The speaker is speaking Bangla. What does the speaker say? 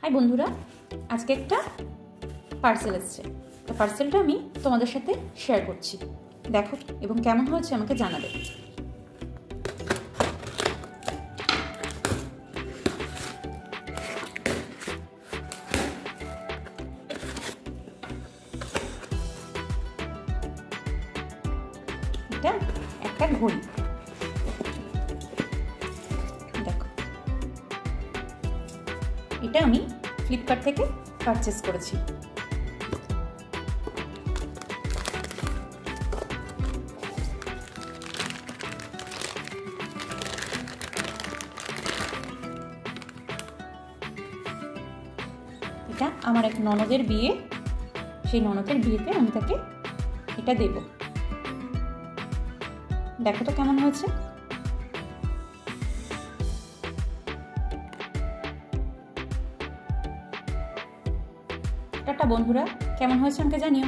হাই বন্ধুরা, আজকে একটা পার্সেল এসেছে। তো পার্সেলটা আমি তোমাদের সাথে শেয়ার করছি, দেখো এবং কেমন হয়েছে আমাকে জানাবে। এটা একটা ঘড়ি, দেখো এটা আমি ফ্লিপকার্ট থেকে পারচেস করেছি। এটা আমার এক ননদের বিয়ে, সেই ননদের বিয়েতে আমি তাকে এটা দেব। দেখো তো কেমন হয়েছে। টাটা বন্ধুরা, কেমন হয়েছে আমাকে জানিও।